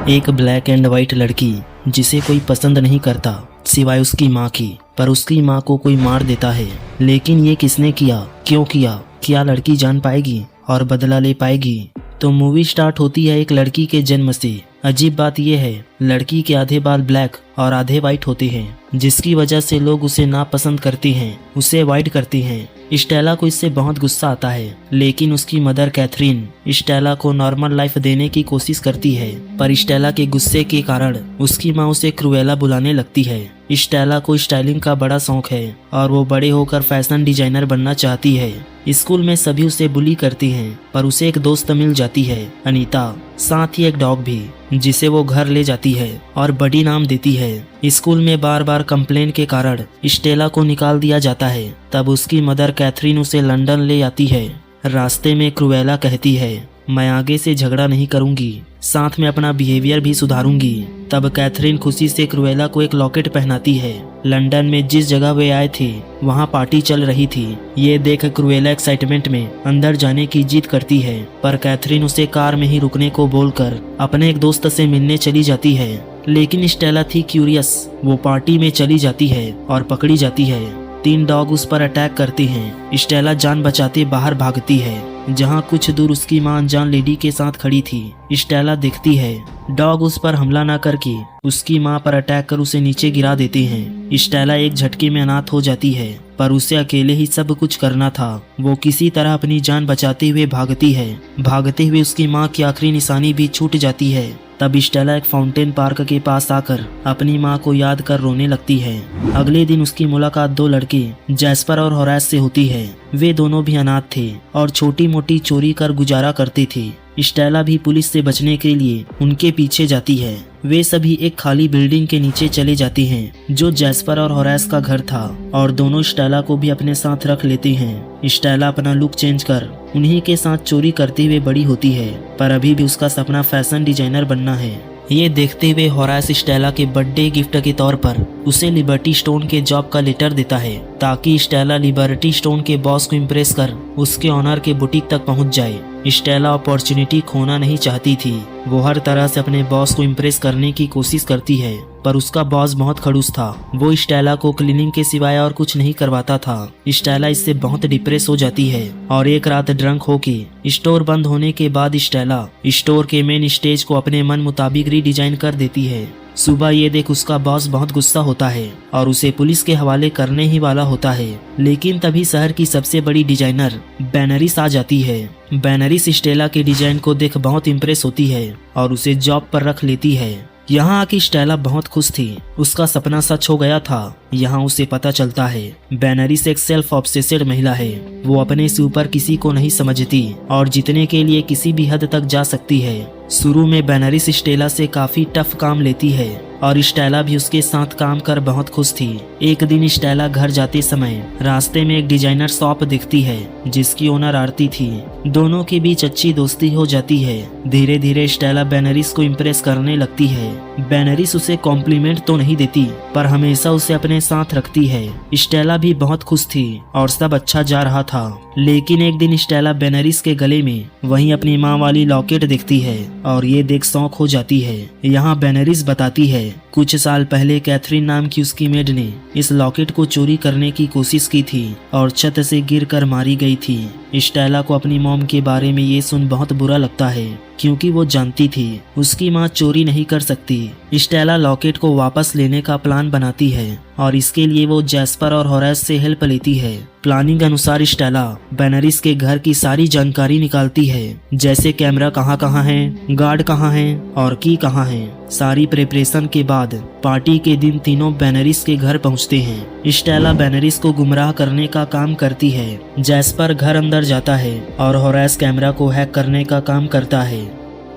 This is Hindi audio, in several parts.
एक ब्लैक एंड वाइट लड़की जिसे कोई पसंद नहीं करता सिवाय उसकी माँ की, पर उसकी माँ को कोई मार देता है। लेकिन ये किसने किया, क्यों किया, क्या लड़की जान पाएगी और बदला ले पाएगी? तो मूवी स्टार्ट होती है एक लड़की के जन्म से। अजीब बात यह है, लड़की के आधे बाल ब्लैक और आधे वाइट होते हैं, जिसकी वजह से लोग उसे नापसंद करते हैं, उसे अवॉइड करते हैं। स्टेला को इससे बहुत गुस्सा आता है, लेकिन उसकी मदर कैथरीन स्टेला को नॉर्मल लाइफ देने की कोशिश करती है। पर स्टेला के गुस्से के कारण उसकी माँ उसे क्रुएला बुलाने लगती है। स्टेला को स्टाइलिंग का बड़ा शौक है और वो बड़े होकर फैशन डिजाइनर बनना चाहती है। स्कूल में सभी उसे बुली करती हैं, पर उसे एक दोस्त मिल जाती है, अनीता, साथ ही एक डॉग भी, जिसे वो घर ले जाती है और बडी नाम देती है। स्कूल में बार बार कंप्लेन के कारण स्टेला को निकाल दिया जाता है। तब उसकी मदर कैथरीन उसे लंदन ले आती है। रास्ते में क्रुएला कहती है, मैं आगे से झगड़ा नहीं करूंगी, साथ में अपना बिहेवियर भी सुधारूंगी। तब कैथरीन खुशी से क्रुएला को एक लॉकेट पहनाती है। लंदन में जिस जगह वे आए थे वहां पार्टी चल रही थी। ये देख क्रुएला एक्साइटमेंट में अंदर जाने की जिद करती है, पर कैथरीन उसे कार में ही रुकने को बोलकर अपने एक दोस्त से मिलने चली जाती है। लेकिन स्टेला थी क्यूरियस, वो पार्टी में चली जाती है और पकड़ी जाती है। 3 डॉग उस पर अटैक करते हैं। स्टेला जान बचाते बाहर भागती है, जहां कुछ दूर उसकी मां अनजान लेडी के साथ खड़ी थी। स्टेला देखती है डॉग उस पर हमला न करके उसकी मां पर अटैक कर उसे नीचे गिरा देते हैं। स्टेला एक झटके में अनाथ हो जाती है, पर उसे अकेले ही सब कुछ करना था। वो किसी तरह अपनी जान बचाते हुए भागती है। भागते हुए उसकी मां की आखिरी निशानी भी छूट जाती है। तब स्टेला एक फाउंटेन पार्क के पास आकर अपनी मां को याद कर रोने लगती है। अगले दिन उसकी मुलाकात 2 लड़के जैस्पर और होरास से होती है। वे दोनों भी अनाथ थे और छोटी मोटी चोरी कर गुजारा करते थे। स्टेला भी पुलिस से बचने के लिए उनके पीछे जाती है। वे सभी एक खाली बिल्डिंग के नीचे चले जाते हैं, जो जैस्पर और होरास का घर था, और दोनों स्टेला को भी अपने साथ रख लेते हैं। स्टेला अपना लुक चेंज कर उन्हीं के साथ चोरी करते हुए बड़ी होती है, पर अभी भी उसका सपना फैशन डिजाइनर बनना है। ये देखते हुए होरास स्टेला के बर्थडे गिफ्ट के तौर पर उसे लिबर्टी स्टोन के जॉब का लेटर देता है, ताकि स्टेला लिबर्टी स्टोन के बॉस को इम्प्रेस कर उसके ऑनर के बुटीक तक पहुंच जाए। स्टेला अपॉर्चुनिटी खोना नहीं चाहती थी। वो हर तरह से अपने बॉस को इम्प्रेस करने की कोशिश करती है, पर उसका बॉस बहुत खड़ूस था। वो स्टेला को क्लीनिंग के सिवाय और कुछ नहीं करवाता था। स्टेला इससे बहुत डिप्रेस हो जाती है और एक रात ड्रंक होके स्टोर बंद होने के बाद स्टेला स्टोर के मेन स्टेज को अपने मन मुताबिक रीडिजाइन कर देती है। सुबह ये देख उसका बॉस बहुत गुस्सा होता है और उसे पुलिस के हवाले करने ही वाला होता है। लेकिन तभी शहर की सबसे बड़ी डिजाइनर बैनरिस आ जाती है। बैनरिस स्टेला के डिजाइन को देख बहुत इम्प्रेस होती है और उसे जॉब पर रख लेती है। यहाँ आके स्टेला बहुत खुश थी, उसका सपना सच हो गया था। यहाँ उसे पता चलता है बैनरिस एक सेल्फ ऑब्सेस्ड महिला है। वो अपने से ऊपर किसी को नहीं समझती और जीतने के लिए किसी भी हद तक जा सकती है। शुरू में बैनरिस स्टेला से काफी टफ काम लेती है और स्टेला भी उसके साथ काम कर बहुत खुश थी। एक दिन स्टेला घर जाते समय रास्ते में एक डिजाइनर शॉप दिखती है, जिसकी ओनर आरती थी। दोनों के बीच अच्छी दोस्ती हो जाती है। धीरे धीरे स्टेला बैनरिस को इम्प्रेस करने लगती है। बैनरिस उसे कॉम्प्लीमेंट तो नहीं देती, पर हमेशा उसे अपने साथ रखती है। स्टेला भी बहुत खुश थी और सब अच्छा जा रहा था। लेकिन एक दिन स्टेला बैनरिस के गले में वहीं अपनी माँ वाली लॉकेट देखती है और ये देख शौक हो जाती है। यहाँ बैनरिस बताती है कुछ साल पहले कैथरीन नाम की उसकी मेड ने इस लॉकेट को चोरी करने की कोशिश की थी और छत से गिरकर मारी गई थी। स्टेला को अपनी मॉम के बारे में ये सुन बहुत बुरा लगता है, क्योंकि वो जानती थी उसकी माँ चोरी नहीं कर सकती। स्टेला लॉकेट को वापस लेने का प्लान बनाती है और इसके लिए वो जैस्पर और होरास से हेल्प लेती है। प्लानिंग अनुसार स्टेला बैनरिस के घर की सारी जानकारी निकालती है, जैसे कैमरा कहाँ है, गार्ड कहाँ है और की कहाँ है। सारी प्रिपरेशन के बाद पार्टी के दिन तीनों बैनरिस के घर पहुंचते हैं। स्टेला बैनरिस को गुमराह करने का काम करती है। जैस्पर घर अंदर जाता है और होरास कैमरा को हैक करने का काम करता है।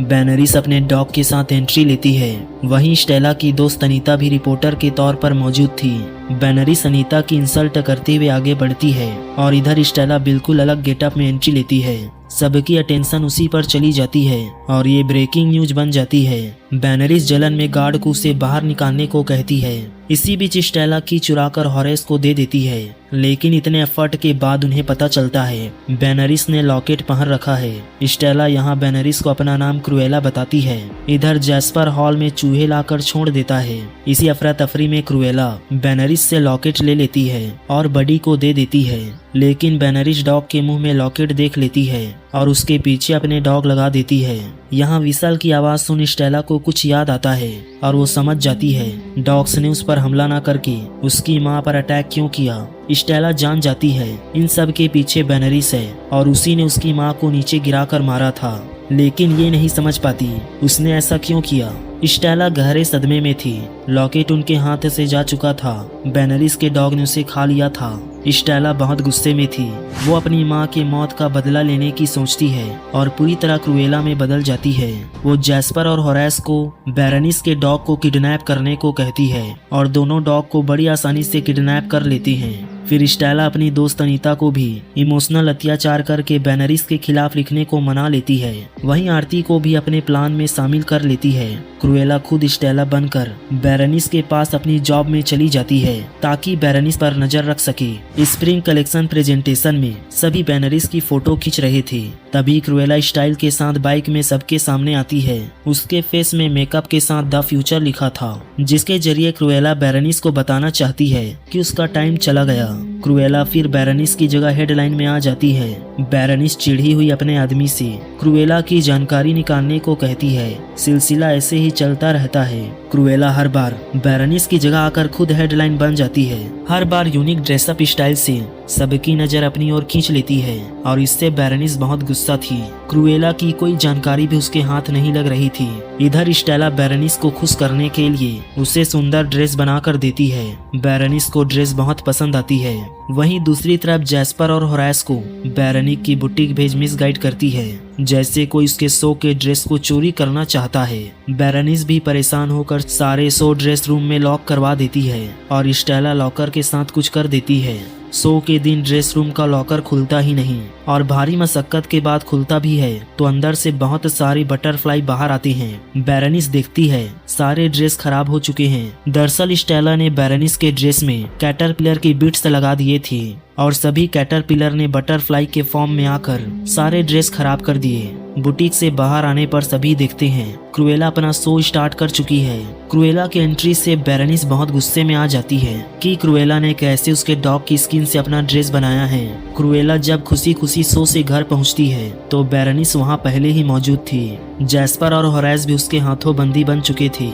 बैनरिस अपने डॉग के साथ एंट्री लेती है। वहीं स्टेला की दोस्त अनीता भी रिपोर्टर के तौर पर मौजूद थी। बैनरिस अनीता की इंसल्ट करते हुए आगे बढ़ती है और इधर स्टेला बिल्कुल अलग गेटअप में एंट्री लेती है। सबकी अटेंशन उसी पर चली जाती है और ये ब्रेकिंग न्यूज बन जाती है। बेनरिस जलन में गार्ड को उसे बाहर निकालने को कहती है। इसी बीच स्टेला की चुराकर हॉरेस को दे देती है, लेकिन इतने एफर्ट के बाद उन्हें पता चलता है बेनरिस ने लॉकेट पहन रखा है। स्टेला यहाँ बेनरिस को अपना नाम क्रुएला बताती है। इधर जैस्पर हॉल में चूहे लाकर छोड़ देता है। इसी अफरा तफरी में क्रुएला बेनरिस से लॉकेट ले लेती है और बडी को दे देती है, लेकिन बेनरिस डॉग के मुंह में लॉकेट देख लेती है और उसके पीछे अपने डॉग लगा देती है। यहाँ विसल की आवाज सुन स्टेला को कुछ याद आता है और वो समझ जाती है डॉग्स ने उस पर हमला न करके उसकी माँ पर अटैक क्यों किया। स्टेला जान जाती है इन सब के पीछे बेनरिस है और उसी ने उसकी माँ को नीचे गिराकर मारा था, लेकिन ये नहीं समझ पाती उसने ऐसा क्यों किया। स्टेला गहरे सदमे में थी। लॉकेट उनके हाथ से जा चुका था। बेनरिस के डॉग ने उसे खा लिया था। स्टेला बहुत गुस्से में थी। वो अपनी माँ के मौत का बदला लेने की सोचती है और पूरी तरह क्रुएला में बदल जाती है। वो जैस्पर और होरेस को बेरनिस के डॉग को किडनैप करने को कहती है और दोनों डॉग को बड़ी आसानी से किडनैप कर लेती हैं। फिर स्टेला अपनी दोस्त अनीता को भी इमोशनल अत्याचार करके बेनरिस के खिलाफ लिखने को मना लेती है। वहीं आरती को भी अपने प्लान में शामिल कर लेती है। क्रुएला खुद स्टेला बनकर बेरनिस के पास अपनी जॉब में चली जाती है ताकि बेरनिस पर नजर रख सके। स्प्रिंग कलेक्शन प्रेजेंटेशन में सभी बेनरिस की फोटो खींच रहे थे। तभी क्रुएला स्टाइल के साथ बाइक में सबके सामने आती है। उसके फेस में मेकअप के साथ द फ्यूचर लिखा था, जिसके जरिए क्रुएला बेरनिस को बताना चाहती है कि उसका टाइम चला गया। क्रुएला फिर बेरनिस की जगह हेडलाइन में आ जाती है। बेरनिस चिढ़ी हुई अपने आदमी से क्रुएला की जानकारी निकालने को कहती है। सिलसिला ऐसे ही चलता रहता है। क्रुएला हर बार बेरनिस की जगह आकर खुद हेडलाइन बन जाती है। हर बार यूनिक ड्रेसअप स्टाइल से सबकी नजर अपनी ओर खींच लेती है और इससे बेरनिस बहुत गुस्सा थी। क्रुएला की कोई जानकारी भी उसके हाथ नहीं लग रही थी। इधर स्टेला बेरनिस को खुश करने के लिए उसे सुंदर ड्रेस बनाकर देती है। बेरनिस को ड्रेस बहुत पसंद आती है। वहीं दूसरी तरफ जैस्पर और होरेस को बेरनिस की बुटीक भेज मिसगाइड करती है, जैसे कोई उसके शो के ड्रेस को चोरी करना चाहता है। बेरनिस भी परेशान होकर सारे शो ड्रेस रूम में लॉक करवा देती है और स्टेला लॉकर के साथ कुछ कर देती है। शो के दिन ड्रेस रूम का लॉकर खुलता ही नहीं और भारी मशक्कत के बाद खुलता भी है तो अंदर से बहुत सारे बटरफ्लाई बाहर आते हैं। बेरनिस देखती है सारे ड्रेस खराब हो चुके हैं। दरअसल स्टेला ने बेरनिस के ड्रेस में कैटरपिलर की बिट्स लगा दिए थे और सभी कैटरपिलर ने बटरफ्लाई के फॉर्म में आकर सारे ड्रेस खराब कर दिए। बुटीक से बाहर आने पर सभी देखते हैं क्रुएला अपना शो स्टार्ट कर चुकी है। क्रुएला की एंट्री से बेरनिस बहुत गुस्से में आ जाती है कि क्रुएला ने कैसे उसके डॉग की स्किन से अपना ड्रेस बनाया है। क्रुएला जब खुशी खुशी शो से घर पहुंचती है तो बेरनिस वहां पहले ही मौजूद थी। जैस्पर और होरेस भी उसके हाथों बंदी बन चुके थे।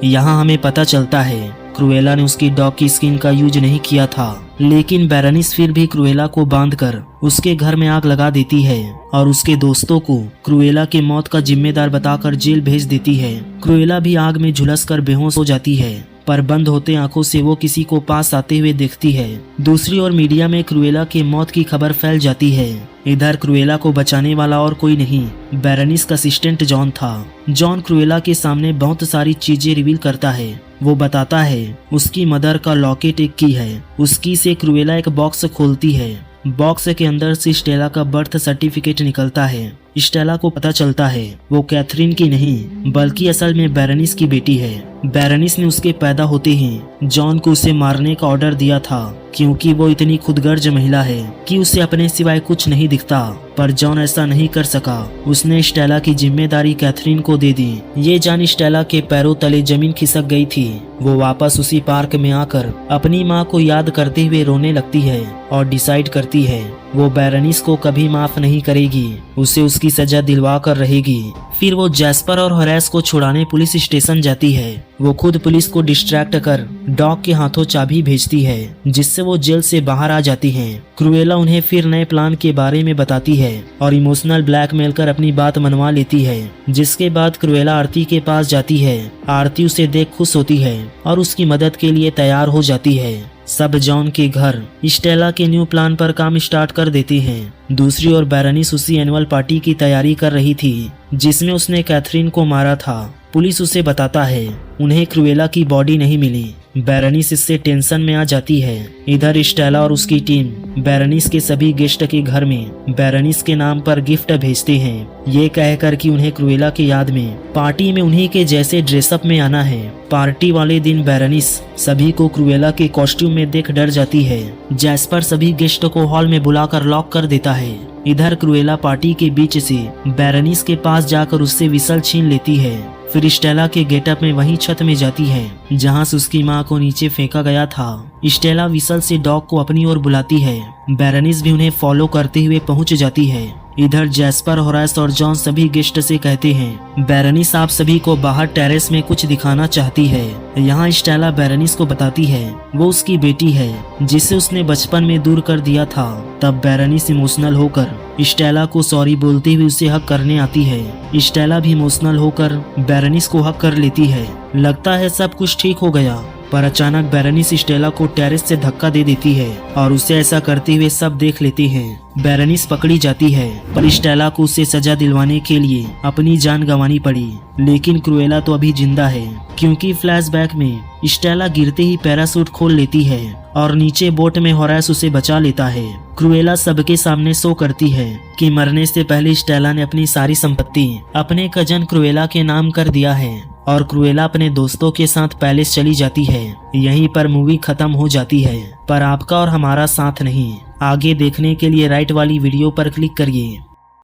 यहाँ हमें पता चलता है क्रुएला ने उसकी डॉग की स्किन का यूज नहीं किया था, लेकिन बेरनिस फिर भी क्रुएला को बांधकर उसके घर में आग लगा देती है और उसके दोस्तों को क्रुएला के मौत का जिम्मेदार बताकर जेल भेज देती है। क्रुएला भी आग में झुलसकर बेहोश हो जाती है, पर बंद होते आंखों से वो किसी को पास आते हुए देखती है। दूसरी ओर मीडिया में क्रुएला के मौत की खबर फैल जाती है। इधर क्रुएला को बचाने वाला और कोई नहीं बेरनिस का असिस्टेंट जॉन था। जॉन क्रुएला के सामने बहुत सारी चीजें रिवील करता है। वो बताता है उसकी मदर का लॉकेट एक की है। उसकी से क्रुएला एक बॉक्स खोलती है। बॉक्स के अंदर से स्टेला का बर्थ सर्टिफिकेट निकलता है। स्टेला को पता चलता है वो कैथरीन की नहीं बल्कि असल में बेरनिस की बेटी है। बेरनिस ने उसके पैदा होते ही जॉन को उसे मारने का ऑर्डर दिया था, क्योंकि वो इतनी खुदगर्ज महिला है कि उसे अपने सिवाय कुछ नहीं दिखता। पर जॉन ऐसा नहीं कर सका। उसने स्टेला की जिम्मेदारी कैथरीन को दे दी। ये जान स्टेला के पैरों तले जमीन खिसक गई थी। वो वापस उसी पार्क में आकर अपनी माँ को याद करते हुए रोने लगती है और डिसाइड करती है वो बेरनिस को कभी माफ नहीं करेगी, उसे उसकी सजा दिलवा कर रहेगी। फिर वो जैस्पर और होरेस को छुड़ाने पुलिस स्टेशन जाती है। वो खुद पुलिस को डिस्ट्रैक्ट कर डॉग के हाथों चाबी भेजती है, जिससे वो जेल से बाहर आ जाती हैं। क्रुएला उन्हें फिर नए प्लान के बारे में बताती है और इमोशनल ब्लैकमेल कर अपनी बात मनवा लेती है, जिसके बाद क्रुएला आरती के पास जाती है। आरती उसे देख खुश होती है और उसकी मदद के लिए तैयार हो जाती है। सब जॉन के घर स्टेला के न्यू प्लान पर काम स्टार्ट कर देते हैं। दूसरी ओर बेरनिस उसी एनुअल पार्टी की तैयारी कर रही थी जिसमें उसने कैथरीन को मारा था। पुलिस उसे बताता है उन्हें क्रुएला की बॉडी नहीं मिली। बेरेनिस इससे टेंशन में आ जाती है। इधर स्टेला और उसकी टीम बेरेनिस के सभी गेस्ट के घर में बेरेनिस के नाम पर गिफ्ट भेजते हैं, ये कहकर कि उन्हें क्रुएला की याद में पार्टी में उन्हीं के जैसे ड्रेसअप में आना है। पार्टी वाले दिन बेरेनिस सभी को क्रुएला के कॉस्ट्यूम में देख डर जाती है। जैस्पर सभी गेस्ट को हॉल में बुलाकर लॉक कर देता है। इधर क्रुएला पार्टी के बीच से बेरेनिस के पास जाकर उससे विसल छीन लेती है। फिर स्टेला के गेटअप में वही छत में जाती है जहां से उसकी मां को नीचे फेंका गया था। स्टेला विसल से डॉग को अपनी ओर बुलाती है। बेरेनिस भी उन्हें फॉलो करते हुए पहुंच जाती है। इधर जैस्पर, होरास और जॉन सभी गेस्ट से कहते हैं बेरेनिस आप सभी को बाहर टेरेस में कुछ दिखाना चाहती है। यहाँ स्टेला बेरेनिस को बताती है वो उसकी बेटी है जिसे उसने बचपन में दूर कर दिया था। तब बेरेनिस इमोशनल होकर स्टेला को सॉरी बोलते हुए उसे हक करने आती है। स्टेला भी इमोशनल होकर बेरेनिस को हक कर लेती है। लगता है सब कुछ ठीक हो गया, पर अचानक बेरेनिस स्टेला को टेरेस से धक्का दे देती है और उसे ऐसा करते हुए सब देख लेते हैं। बेरेनिस पकड़ी जाती है, पर स्टेला को उसे सजा दिलवाने के लिए अपनी जान गंवानी पड़ी। लेकिन क्रुएला तो अभी जिंदा है, क्योंकि फ्लैशबैक में स्टेला गिरते ही पैराशूट खोल लेती है और नीचे बोट में होरास उसे बचा लेता है। क्रुएला सबके सामने शो करती है कि मरने से पहले स्टेला ने अपनी सारी संपत्ति अपने कजन क्रुएला के नाम कर दिया है और क्रुएला अपने दोस्तों के साथ पैलेस चली जाती है। यहीं पर मूवी खत्म हो जाती है, पर आपका और हमारा साथ नहीं। आगे देखने के लिए राइट वाली वीडियो पर क्लिक करिए।